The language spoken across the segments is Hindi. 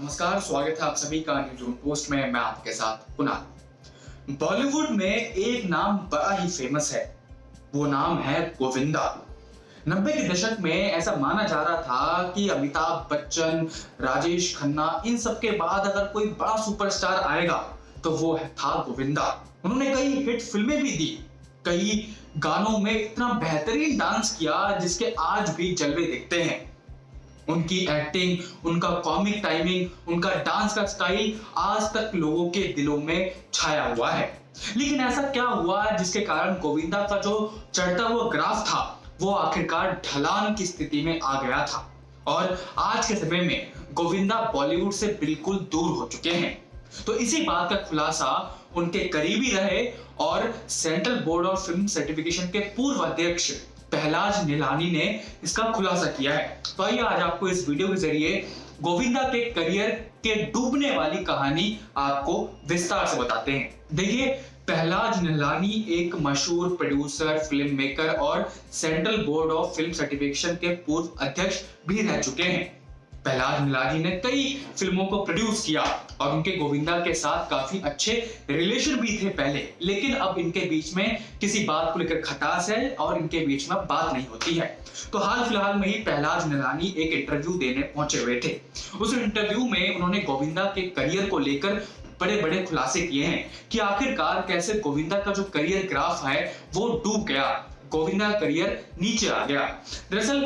नमस्कार, स्वागत है आप सभी का न्यूज रूम पोस्ट में। मैं आपके साथ कुणाल। बॉलीवुड में एक नाम बड़ा ही फेमस है, वो नाम है गोविंदा। 90 के दशक में ऐसा माना जा रहा था कि अमिताभ बच्चन, राजेश खन्ना, इन सब के बाद अगर कोई बड़ा सुपरस्टार आएगा तो वो था गोविंदा। उन्होंने कई हिट फिल्में भी दी, कई गानों में इतना बेहतरीन डांस किया जिसके आज भी जलवे दिखते हैं। उनकी एक्टिंग, उनका कॉमिक टाइमिंग, उनका डांस का स्टाइल आज तक लोगों के दिलों में छाया हुआ है। लेकिन ऐसा क्या हुआ जिसके कारण गोविंदा का जो चढ़ता हुआ ग्राफ था वो आखिरकार ढलान की स्थिति में आ गया था और आज के समय में गोविंदा बॉलीवुड से बिल्कुल दूर हो चुके हैं। तो इसी बात का खुलासा उनके करीबी रहे और central board of film certification के पूर्व अध्यक्ष पहलाज निलानी ने इसका खुलासा किया है। तो आइए आज आपको इस वीडियो के जरिए गोविंदा के करियर के डूबने वाली कहानी आपको विस्तार से बताते हैं। देखिए, पहलाज निलानी एक मशहूर प्रोड्यूसर, फिल्म मेकर और central board of film certification के पूर्व अध्यक्ष भी रह चुके हैं। पहलाज निलानी ने कई फिल्मों को प्रोड्यूस किया और उनके गोविंदा के साथ काफी अच्छे रिलेशन भी थे पहले, लेकिन अब इनके बीच में किसी बात को लेकर खटास है और इनके बीच में बात नहीं होती है। तो हाल फिलहाल में ही पहलाज निलानी एक इंटरव्यू देने पहुंचे हुए थे। उस इंटरव्यू में उन्होंने गोविंदा के करियर को लेकर बड़े बड़े खुलासे किए हैं कि आखिरकार कैसे गोविंदा का जो करियर ग्राफ है वो डूब गया, गोविंदा का करियर नीचे आ गया। दरअसल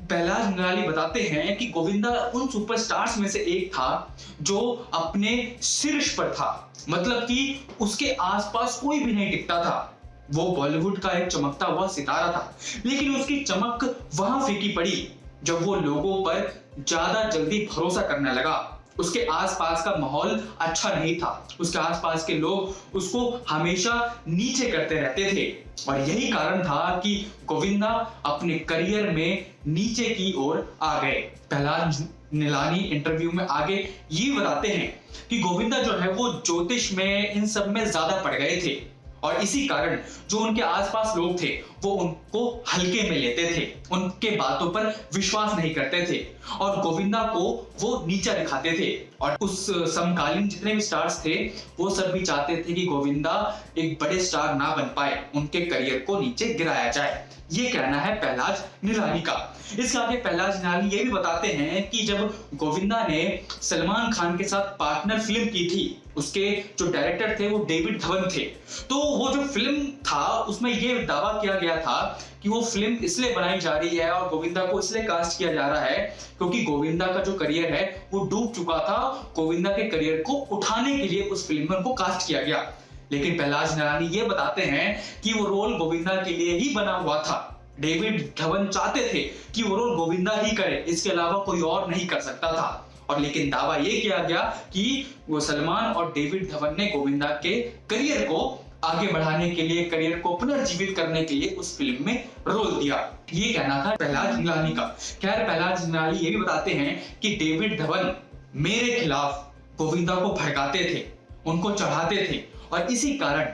पहलाज निलानी बताते हैं कि गोविंदा उन सुपरस्टार्स में से एक था जो अपने शीर्ष पर था, मतलब कि उसके आसपास कोई भी नहीं टिकता था। वो बॉलीवुड का एक चमकता हुआ सितारा था, लेकिन उसकी चमक वहां फीकी पड़ी जब वो लोगों पर ज्यादा जल्दी भरोसा करने लगा। उसके आसपास का माहौल अच्छा नहीं था, उसके आसपास के लोग उसको हमेशा नीचे करते रहते थे और यही कारण था कि गोविंदा अपने करियर में नीचे की ओर आ गए। पहलाज निलानी इंटरव्यू में आगे ये बताते हैं कि गोविंदा जो है वो ज्योतिष में, इन सब में ज्यादा पड़ गए थे और इसी कारण जो उनके आसपास लोग थे वो उनको हल्के में लेते थे, उनके बातों पर विश्वास नहीं करते थे और गोविंदा को वो नीचा दिखाते थे। और उस समकालीन जितने भी स्टार्स थे वो सब भी चाहते थे कि गोविंदा एक बड़े स्टार ना बन पाए, उनके करियर को नीचे गिराया जाए। ये कहना है पहलाज निलानी का। इसके आगे पहलाज निलानी ये भी बताते हैं कि जब गोविंदा ने सलमान खान के साथ पार्टनर फिल्म की थी, उसके जो डायरेक्टर थे वो डेविड धवन थे। तो वो जो फिल्म था उसमें ये दावा किया गया था कि वो फिल्म इसलिए बनाई जा रही है और गोविंदा को इसलिए कास्ट किया जा रहा है क्योंकि गोविंदा का जो करियर है वो डूब चुका था। गोविंदा के करियर को उठाने के लिए उस फिल्म में उनको कास्ट किया गया। लेकिन पहलाज निलानी ये बताते हैं कि वो रोल गोविंदा के लिए ही बना हुआ था। डेविड धवन चाहते थे कि वो रोल गोविंदा ही करे, इसके अलावा कोई और नहीं कर सकता था। और लेकिन दावा ये किया गया कि वो सलमान और डेविड धवन ने गोविंदा के करियर को आगे बढ़ाने के लिए, करियर को पुनर्जीवित करने के लिए उस फिल्म में रोल दिया। ये कहना था पहलाज निलानी का। खैर, पहलाज निलानी ये भी बताते हैं कि डेविड धवन मेरे खिलाफ गोविंदा को भड़काते थे, उनको चढ़ाते थे और इसी कारण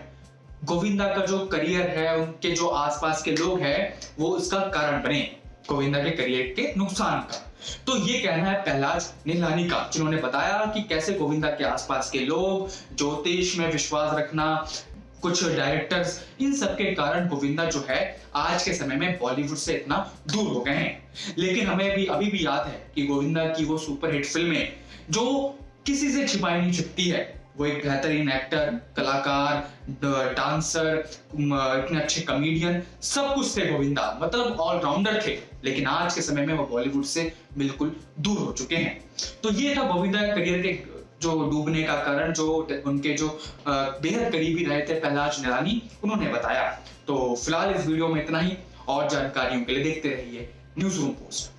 गोविंदा का जो करियर है, उनके जो आसपास के लोग हैं वो इसका कारण बने, गोविंदा के करियर के नुकसान का। तो ये कहना है पहलाज निलानी का, जिन्होंने बताया कि कैसे गोविंदा के आसपास के लोग, ज्योतिष में विश्वास रखना, कुछ डायरेक्टर्स, इन सब के कारण गोविंदा जो है आज के समय में बॉलीवुड से इतना दूर हो गए हैं। लेकिन हमें भी अभी भी याद है कि गोविंदा की वो सुपरहिट फिल्में जो किसी से छिपाई नहीं सकती है। वो एक बेहतरीन एक्टर, कलाकार, डांसर, इतने अच्छे कॉमेडियन, सब कुछ थे गोविंदा, मतलब ऑलराउंडर थे। लेकिन आज के समय में वो बॉलीवुड से बिल्कुल दूर हो चुके हैं। तो ये था गोविंदा के करियर के जो डूबने का कारण, जो उनके जो बेहद करीबी रहे थे पहलाज निलानी, उन्होंने बताया। तो फिलहाल इस वीडियो में इतना ही, और जानकारियों के लिए देखते रहिए न्यूज रूम पोस्ट।